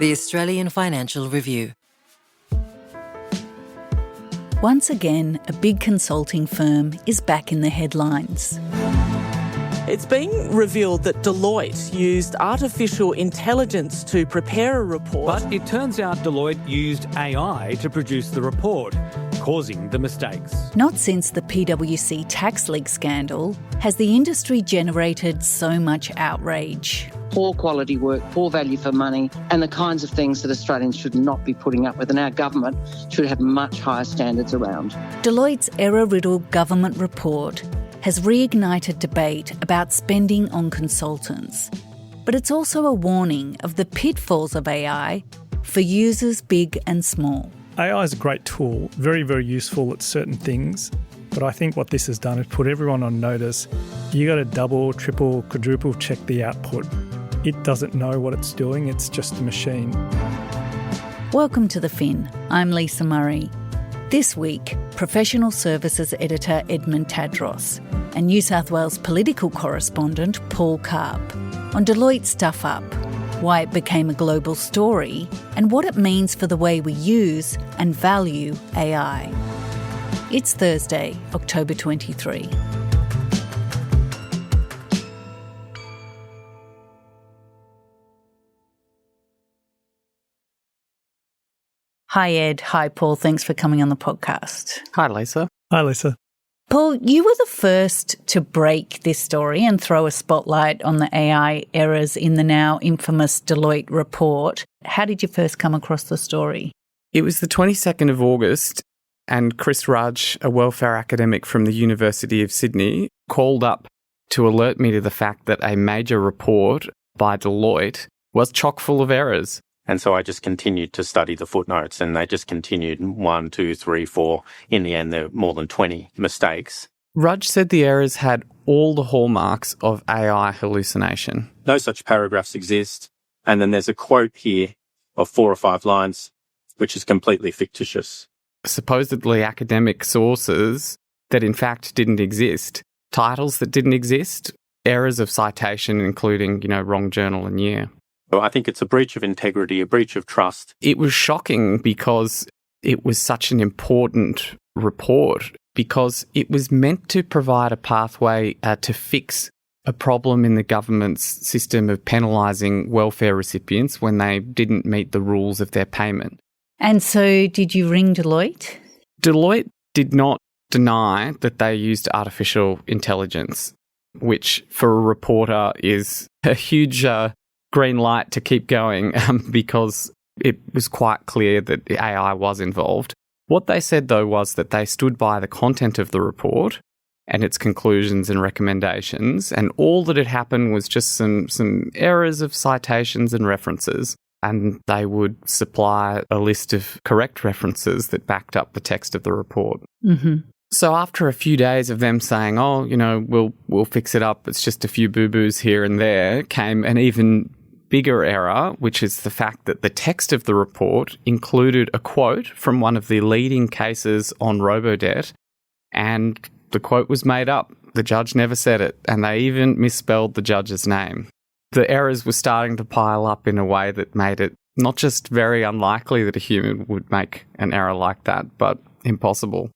The Australian Financial Review. Once again, a big consulting firm is back in the headlines. It's been revealed that Deloitte used artificial intelligence to prepare a report. But it turns out Deloitte used AI to produce the report, causing the mistakes. Not since the PwC tax leak scandal has the industry generated so much outrage. Poor quality work, poor value for money, and the kinds of things that Australians should not be putting up with, and our government should have much higher standards around. Deloitte's error-riddled government report has reignited debate about spending on consultants. But it's also a warning of the pitfalls of AI for users big and small. AI is a great tool, very, very useful at certain things. But I think what this has done is put everyone on notice. You got to double, triple, quadruple check the output. It doesn't know what it's doing, it's just a machine. Welcome to The Fin. I'm Lisa Murray. This week, professional services editor Edmund Tadros and New South Wales political correspondent Paul Karp on Deloitte Stuff Up, why it became a global story and what it means for the way we use and value AI. It's Thursday, October 23. Hi Ed, hi Paul, thanks for coming on the podcast. Hi, Lisa. Hi, Lisa. Paul, you were the first to break this story and throw a spotlight on the AI errors in the now infamous Deloitte report. How did you first come across the story? It was the 22nd of August, and Chris Rudge, a welfare academic from the University of Sydney, called up to alert me to the fact that a major report by Deloitte was chock full of errors. And so I just continued to study the footnotes, and they just continued 1, 2, 3, 4. In the end, there were more than 20 mistakes. Rudge said the errors had all the hallmarks of AI hallucination. No such paragraphs exist. And then there's a quote here of 4 or 5 lines, which is completely fictitious. Supposedly academic sources that in fact didn't exist, titles that didn't exist, errors of citation including, wrong journal and year. I think it's a breach of integrity, a breach of trust. It was shocking because it was such an important report, because it was meant to provide a pathway to fix a problem in the government's system of penalising welfare recipients when they didn't meet the rules of their payment. And so did you ring Deloitte? Deloitte did not deny that they used artificial intelligence, which for a reporter is a huge green light to keep going because it was quite clear that AI was involved. What they said, though, was that they stood by the content of the report and its conclusions and recommendations, and all that had happened was just some errors of citations and references, and they would supply a list of correct references that backed up the text of the report. Mm-hmm. So after a few days of them saying, we'll fix it up, it's just a few boo-boos here and there, came an even bigger error, which is the fact that the text of the report included a quote from one of the leading cases on robo-debt, and the quote was made up. The judge never said it, and they even misspelled the judge's name. The errors were starting to pile up in a way that made it not just very unlikely that a human would make an error like that, but impossible.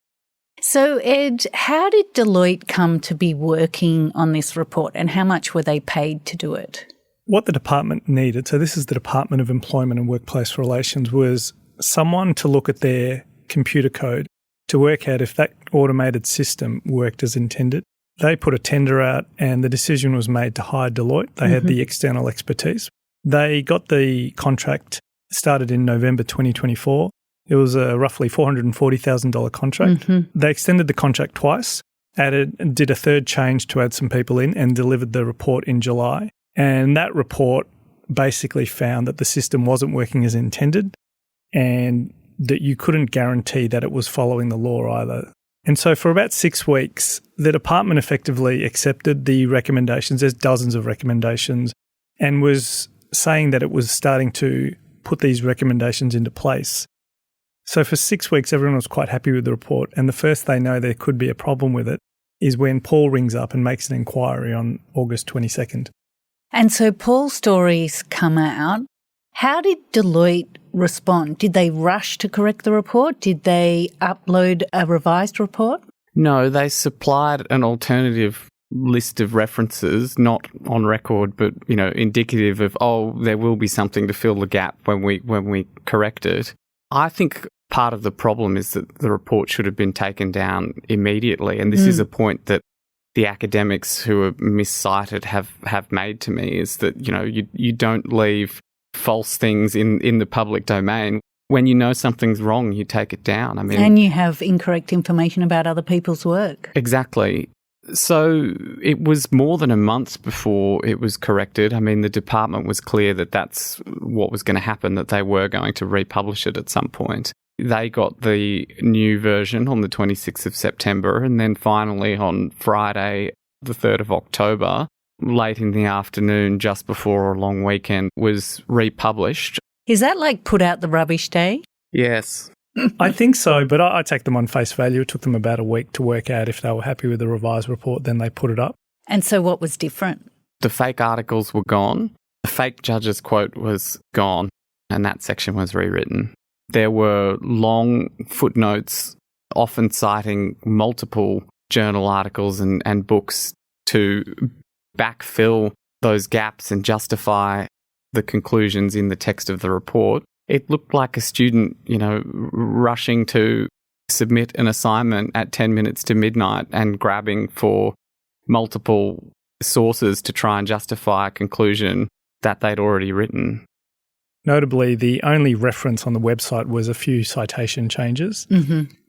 So, Ed, how did Deloitte come to be working on this report, and how much were they paid to do it? What the department needed, so this is the Department of Employment and Workplace Relations, was someone to look at their computer code to work out if that automated system worked as intended. They put a tender out and the decision was made to hire Deloitte. They had the external expertise. They got the contract started in November 2024. It was a roughly $440,000 contract. They extended the contract twice, did a third change to add some people in, and delivered the report in July. And that report basically found that the system wasn't working as intended and that you couldn't guarantee that it was following the law either. And so for about 6 weeks, the department effectively accepted the recommendations. There's dozens of recommendations, and was saying that it was starting to put these recommendations into place. So for 6 weeks, everyone was quite happy with the report. And the first they know there could be a problem with it is when Paul rings up and makes an inquiry on August 22nd. And so Paul's stories come out How did Deloitte respond? Did they rush to correct the report? Did they upload a revised report? No, they supplied an alternative list of references, not on record, but, indicative of, there will be something to fill the gap when we correct it. I think part of the problem is that the report should have been taken down immediately. And this is a point that the academics who are miscited have made to me, is that, you don't leave false things in the public domain. When you know something's wrong, you take it down. And you have incorrect information about other people's work. Exactly. So it was more than a month before it was corrected. The department was clear that that's what was going to happen, that they were going to republish it at some point. They got the new version on the 26th of September, and then finally on Friday, the 3rd of October, late in the afternoon, just before a long weekend, was republished. Is that like put out the rubbish day? Yes. I think so, but I take them on face value. It took them about a week to work out if they were happy with the revised report, then they put it up. And so what was different? The fake articles were gone. The fake judge's quote was gone, and that section was rewritten. There were long footnotes, often citing multiple journal articles and books to backfill those gaps and justify the conclusions in the text of the report. It looked like a student, rushing to submit an assignment at 10 minutes to midnight and grabbing for multiple sources to try and justify a conclusion that they'd already written. Notably, the only reference on the website was a few citation changes,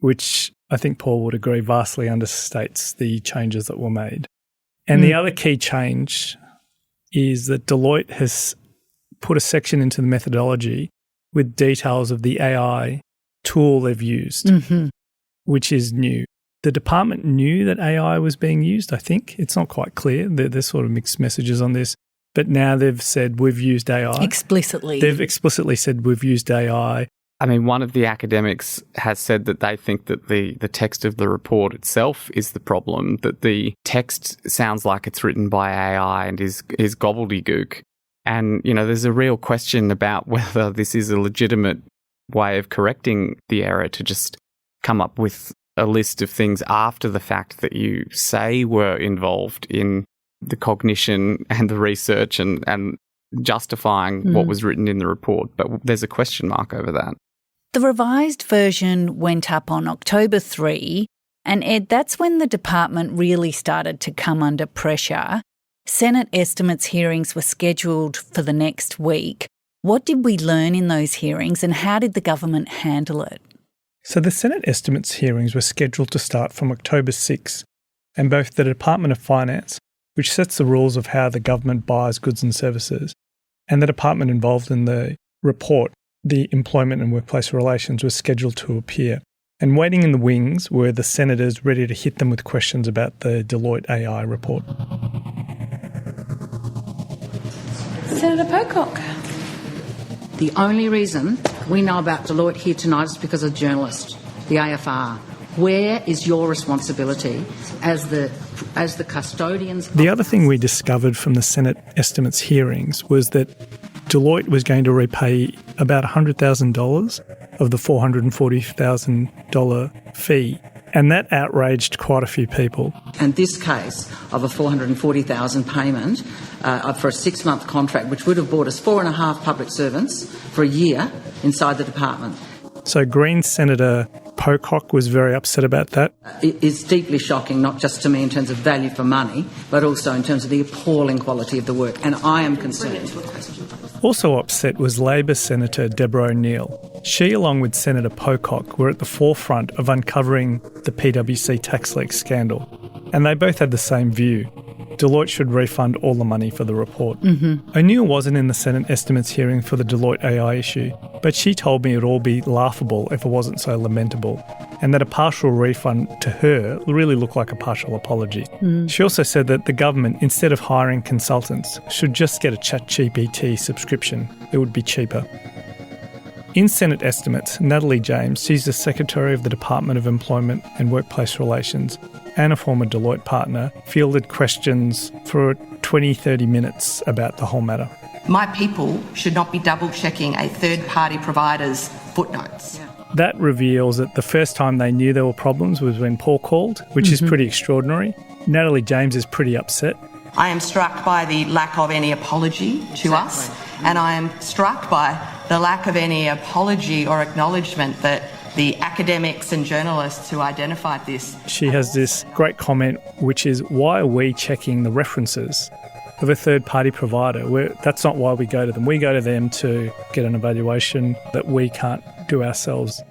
which I think Paul would agree vastly understates the changes that were made. And the other key change is that Deloitte has put a section into the methodology with details of the AI tool they've used, which is new. The department knew that AI was being used, I think. It's not quite clear. There's sort of mixed messages on this. But now they've said we've used AI. Explicitly. They've explicitly said we've used AI. One of the academics has said that they think that the text of the report itself is the problem, that the text sounds like it's written by AI and is gobbledygook. And, there's a real question about whether this is a legitimate way of correcting the error, to just come up with a list of things after the fact that you say were involved in the cognition and the research and justifying what was written in the report. But there's a question mark over that. The revised version went up on October 3, and Ed, that's when the department really started to come under pressure. Senate estimates hearings were scheduled for the next week. What did we learn in those hearings, and how did the government handle it? So the Senate estimates hearings were scheduled to start from October 6, and both the Department of Finance, which sets the rules of how the government buys goods and services, and the department involved in the report, the Employment and Workplace Relations, was scheduled to appear. And waiting in the wings were the senators ready to hit them with questions about the Deloitte AI report. Senator Pocock. The only reason we know about Deloitte here tonight is because of a journalist, the AFR. Where is your responsibility as the custodians? The other thing we discovered from the Senate estimates hearings was that Deloitte was going to repay about $100,000 of the $440,000 fee, and that outraged quite a few people. And this case of a $440,000 payment for a 6-month contract, which would have bought us 4.5 public servants for a year inside the department. So Green Senator Pocock was very upset about that. It is deeply shocking, not just to me in terms of value for money, but also in terms of the appalling quality of the work, and I am concerned. Also upset was Labor Senator Deborah O'Neill. She, along with Senator Pocock, were at the forefront of uncovering the PwC tax leak scandal, and they both had the same view. Deloitte should refund all the money for the report. O'Neill wasn't in the Senate estimates hearing for the Deloitte AI issue, but she told me it would all be laughable if it wasn't so lamentable, and that a partial refund to her really looked like a partial apology. She also said that the government, instead of hiring consultants, should just get a ChatGPT subscription. It would be cheaper. In Senate estimates, Natalie James, she's the Secretary of the Department of Employment and Workplace Relations and a former Deloitte partner, fielded questions for 20-30 minutes about the whole matter. My people should not be double-checking a third-party provider's footnotes. That reveals that the first time they knew there were problems was when Paul called, which is pretty extraordinary. Natalie James is pretty upset. I am struck by the lack of any apology to us, and I am struck by the lack of any apology or acknowledgement that the academics and journalists who identified this. She has this great comment, which is, why are we checking the references of a third-party provider? That's not why we go to them. We go to them to get an evaluation that we can't do ourselves.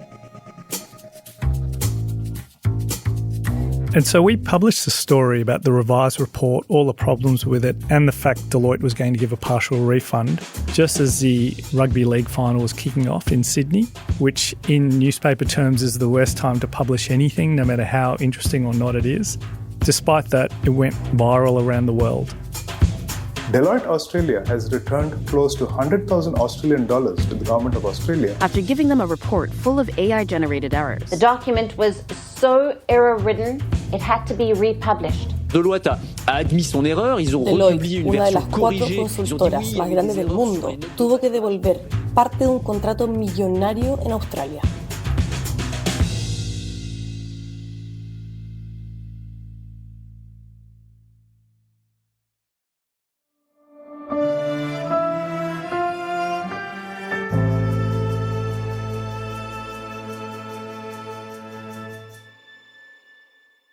And so we published a story about the revised report, all the problems with it, and the fact Deloitte was going to give a partial refund just as the rugby league final was kicking off in Sydney, which in newspaper terms is the worst time to publish anything, no matter how interesting or not it is. Despite that, it went viral around the world. Deloitte Australia has returned close to 100,000 Australian dollars to the Government of Australia after giving them a report full of AI-generated errors. The document was so error-ridden, it had to be republished. Deloitte a admis son erreur, ils ont republié une version corrigée. Una de las 4 consultoras más grandes del mundo tuvo que devolver parte de un contrato millonario en Australia.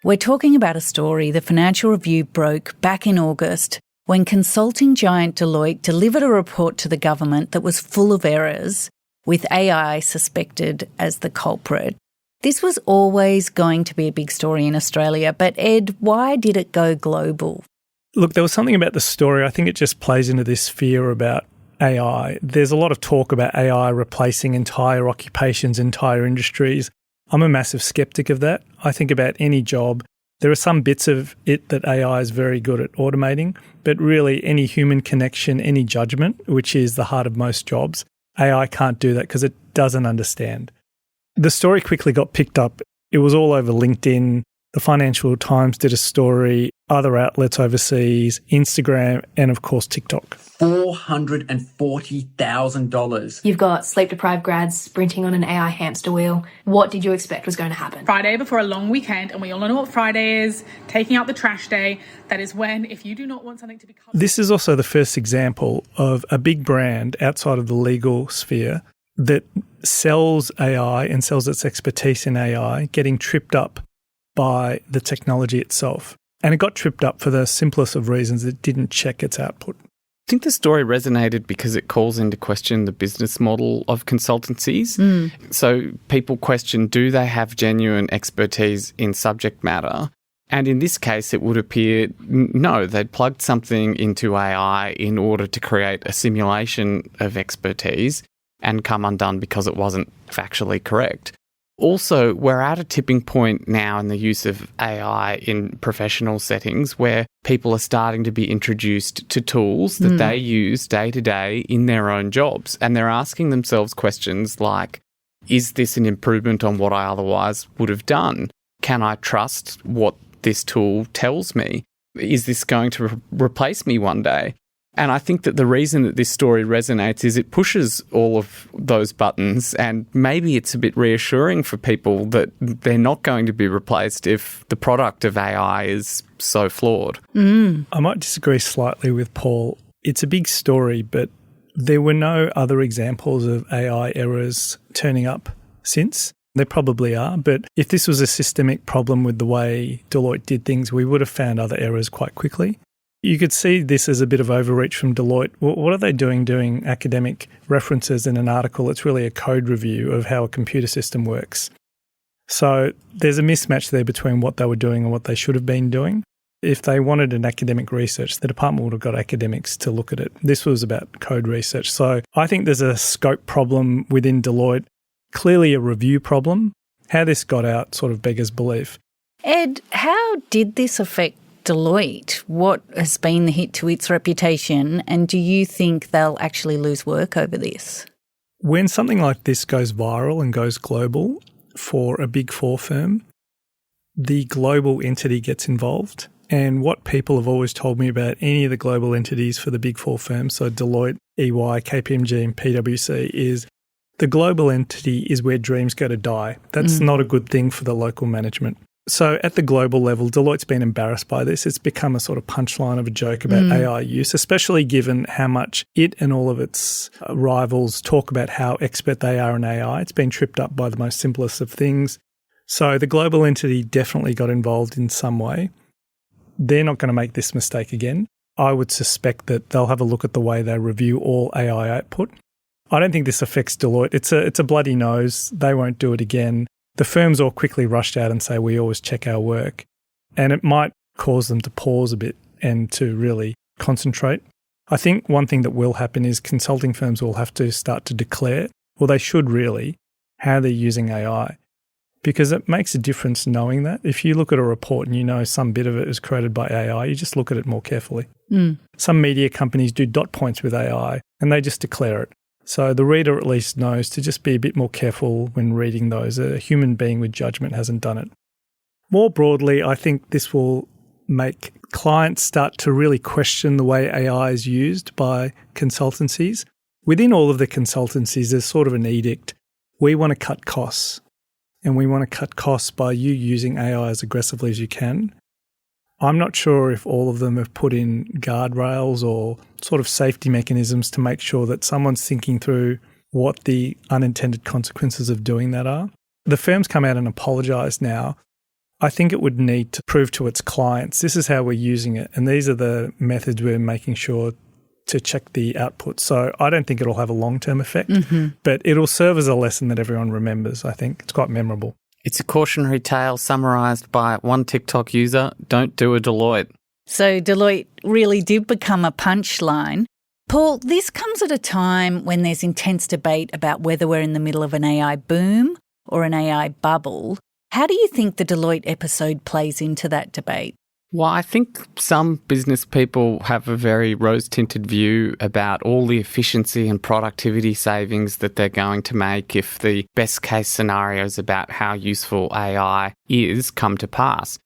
We're talking about a story the Financial Review broke back in August when consulting giant Deloitte delivered a report to the government that was full of errors, with AI suspected as the culprit. This was always going to be a big story in Australia, but Ed, why did it go global? Look, there was something about the story. I think it just plays into this fear about AI. There's a lot of talk about AI replacing entire occupations, entire industries. I'm a massive skeptic of that. I think about any job, there are some bits of it that AI is very good at automating, but really any human connection, any judgment, which is the heart of most jobs, AI can't do that because it doesn't understand. The story quickly got picked up. It was all over LinkedIn. The Financial Times did a story, other outlets overseas, Instagram, and of course TikTok. $440,000. You've got sleep-deprived grads sprinting on an AI hamster wheel. What did you expect was going to happen? Friday before a long weekend, and we all know what Friday is, taking out the trash day. That is when, if you do not want something to be... This is also the first example of a big brand outside of the legal sphere that sells AI and sells its expertise in AI getting tripped up by the technology itself. And it got tripped up for the simplest of reasons. It didn't check its output. I think the story resonated because it calls into question the business model of consultancies. So people question, do they have genuine expertise in subject matter? And in this case, it would appear, no, they'd plugged something into AI in order to create a simulation of expertise and come undone because it wasn't factually correct. Also, we're at a tipping point now in the use of AI in professional settings where people are starting to be introduced to tools that they use day to day in their own jobs. And they're asking themselves questions like, is this an improvement on what I otherwise would have done? Can I trust what this tool tells me? Is this going to replace me one day? And I think that the reason that this story resonates is it pushes all of those buttons, and maybe it's a bit reassuring for people that they're not going to be replaced if the product of AI is so flawed. I might disagree slightly with Paul. It's a big story, but there were no other examples of AI errors turning up since. There probably are, but if this was a systemic problem with the way Deloitte did things, we would have found other errors quite quickly. You could see this as a bit of overreach from Deloitte. What are they doing academic references in an article? It's really a code review of how a computer system works. So there's a mismatch there between what they were doing and what they should have been doing. If they wanted an academic research, the department would have got academics to look at it. This was about code research. So I think there's a scope problem within Deloitte, clearly a review problem. How this got out sort of beggars belief. Ed, how did this affect Deloitte? What has been the hit to its reputation, and do you think they'll actually lose work over this? When something like this goes viral and goes global for a Big Four firm, the global entity gets involved And what people have always told me about any of the global entities for the big four firms, so Deloitte, EY, KPMG and PwC, is the global entity is where dreams go to die. That's not a good thing for the local management. So at the global level, Deloitte's been embarrassed by this. It's become a sort of punchline of a joke about AI use, especially given how much it and all of its rivals talk about how expert they are in AI. It's been tripped up by the most simplest of things. So the global entity definitely got involved in some way. They're not going to make this mistake again. I would suspect that they'll have a look at the way they review all AI output. I don't think this affects Deloitte. It's a bloody nose. They won't do it again. The firms all quickly rushed out and say, we always check our work. And it might cause them to pause a bit and to really concentrate. I think one thing that will happen is consulting firms will have to start to declare, or they should really, how they're using AI. Because it makes a difference knowing that. If you look at a report and you know some bit of it is created by AI, you just look at it more carefully. Some media companies do dot points with AI and they just declare it. So the reader at least knows to just be a bit more careful when reading those. A human being with judgment hasn't done it. More broadly, I think this will make clients start to really question the way AI is used by consultancies. Within all of the consultancies, there's sort of an edict. We want to cut costs, and we want to cut costs by you using AI as aggressively as you can. I'm not sure if all of them have put in guardrails or sort of safety mechanisms to make sure that someone's thinking through what the unintended consequences of doing that are. The firm's come out and apologised now. I think it would need to prove to its clients, this is how we're using it, and these are the methods we're making sure to check the output. So I don't think it'll have a long-term effect, but it'll serve as a lesson that everyone remembers, I think. It's quite memorable. It's a cautionary tale summarised by one TikTok user, don't do a Deloitte. So Deloitte really did become a punchline. Paul, this comes at a time when there's intense debate about whether we're in the middle of an AI boom or an AI bubble. How do you think the Deloitte episode plays into that debate? Well, I think some business people have a very rose-tinted view about all the efficiency and productivity savings that they're going to make if the best-case scenarios about how useful AI is come to pass.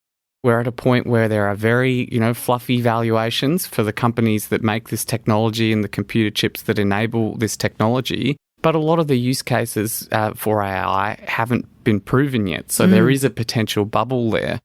We're at a point where there are very, fluffy valuations for the companies that make this technology and the computer chips that enable this technology. But a lot of the use cases for AI haven't been proven yet. So there is a potential bubble there.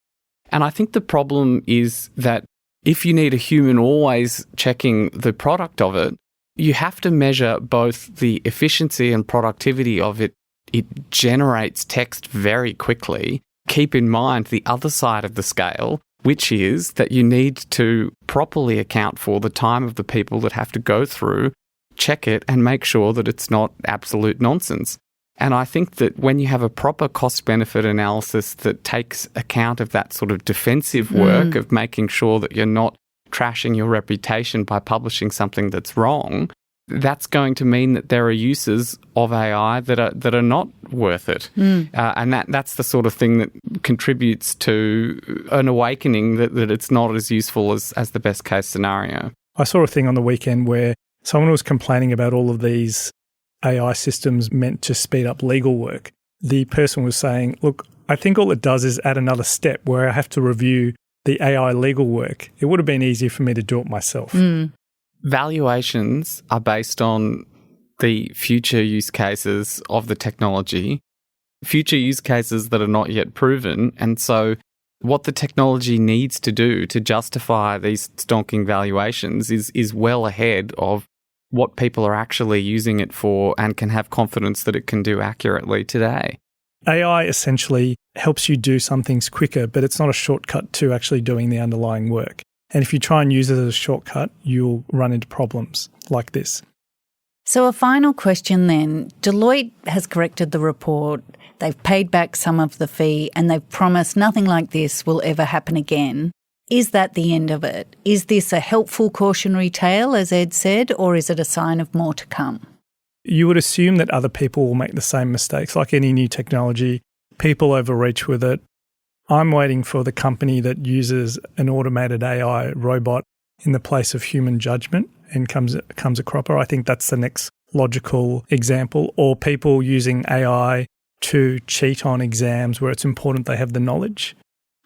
And I think the problem is that if you need a human always checking the product of it, you have to measure both the efficiency and productivity of it. It generates text very quickly. Keep in mind the other side of the scale, which is that you need to properly account for the time of the people that have to go through, check it, and make sure that it's not absolute nonsense. And I think that when you have a proper cost-benefit analysis that takes account of that sort of defensive work of making sure that you're not trashing your reputation by publishing something that's wrong, that's going to mean that there are uses of AI that are not worth it. And that's the sort of thing that contributes to an awakening that it's not as useful as the best-case scenario. I saw a thing on the weekend where someone was complaining about all of these AI systems meant to speed up legal work. The person was saying, look, I think all it does is add another step where I have to review the AI legal work. It would have been easier for me to do it myself. Valuations are based on the future use cases of the technology, future use cases that are not yet proven. And so what the technology needs to do to justify these stonking valuations is well ahead of what people are actually using it for and can have confidence that it can do accurately today. AI essentially helps you do some things quicker, but it's not a shortcut to actually doing the underlying work. And if you try and use it as a shortcut, you'll run into problems like this. So a final question then. Deloitte has corrected the report. They've paid back some of the fee and they've promised nothing like this will ever happen again. Is that the end of it? Is this a helpful cautionary tale, as Ed said, or is it a sign of more to come? You would assume that other people will make the same mistakes. Like any new technology, people overreach with it. I'm waiting for the company that uses an automated AI robot in the place of human judgment and comes a cropper. I think that's the next logical example. Or people using AI to cheat on exams where it's important they have the knowledge.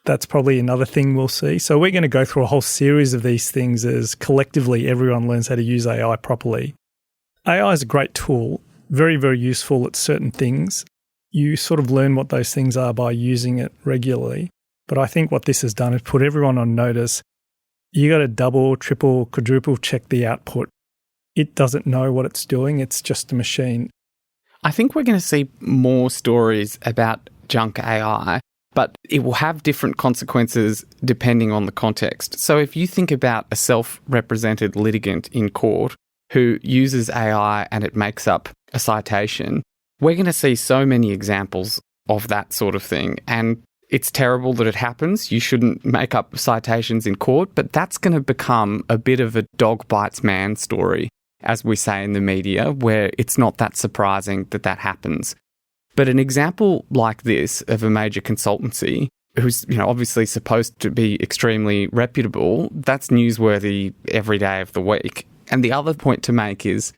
That's probably another thing we'll see. So we're going to go through a whole series of these things as collectively everyone learns how to use AI properly. AI is a great tool, very, very useful at certain things. You sort of learn what those things are by using it regularly. But I think what this has done is put everyone on notice. You got to double, triple, quadruple check the output. It doesn't know what it's doing. It's just a machine. I think we're going to see more stories about junk AI, but it will have different consequences depending on the context. So if you think about a self-represented litigant in court who uses AI and it makes up a citation, we're going to see so many examples of that sort of thing. And it's terrible that it happens. You shouldn't make up citations in court, but that's going to become a bit of a dog bites man story, as we say in the media, where it's not that surprising that that happens. But an example like this of a major consultancy who's, obviously supposed to be extremely reputable, that's newsworthy every day of the week. And the other point to make is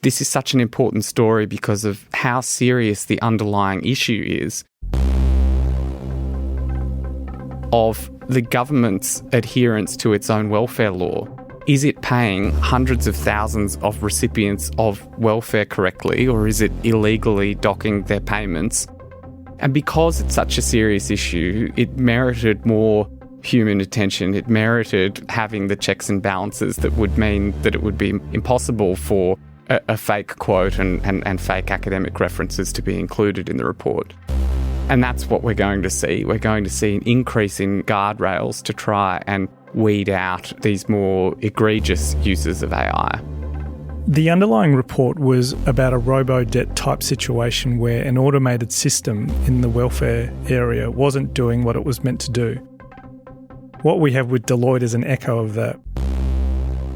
this is such an important story because of how serious the underlying issue is of the government's adherence to its own welfare law. Is it paying hundreds of thousands of recipients of welfare correctly, or is it illegally docking their payments? And because it's such a serious issue, it merited more human attention. It merited having the checks and balances that would mean that it would be impossible for a fake quote and fake academic references to be included in the report. And that's what we're going to see. We're going to see an increase in guardrails to try and weed out these more egregious uses of AI. The underlying report was about a robo-debt type situation where an automated system in the welfare area wasn't doing what it was meant to do. What we have with Deloitte is an echo of that.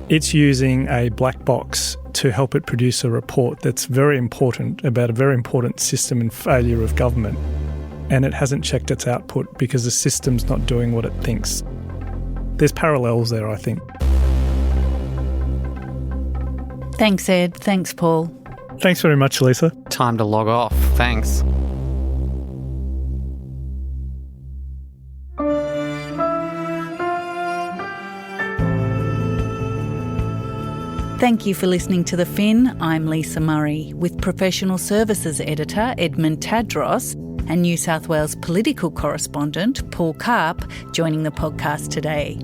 It's using a black box to help it produce a report that's very important about a very important system and failure of government. And it hasn't checked its output because the system's not doing what it thinks. There's parallels there, I think. Thanks, Ed. Thanks, Paul. Thanks very much, Lisa. Time to log off. Thanks. Thank you for listening to The Fin. I'm Lisa Murray, with Professional Services Editor Edmund Tadros and New South Wales political correspondent Paul Karp joining the podcast today.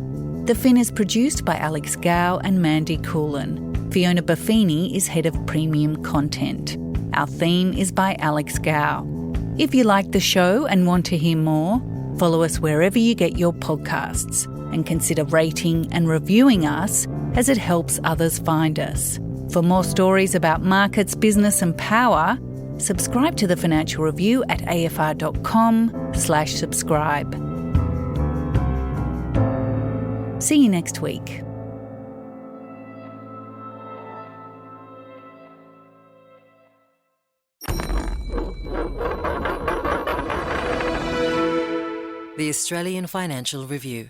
The Fin is produced by Alex Gow and Mandy Coulin. Fiona Buffini is head of premium content. Our theme is by Alex Gow. If you like the show and want to hear more, follow us wherever you get your podcasts and consider rating and reviewing us as it helps others find us. For more stories about markets, business and power, subscribe to the Financial Review at afr.com/subscribe. See you next week. The Australian Financial Review.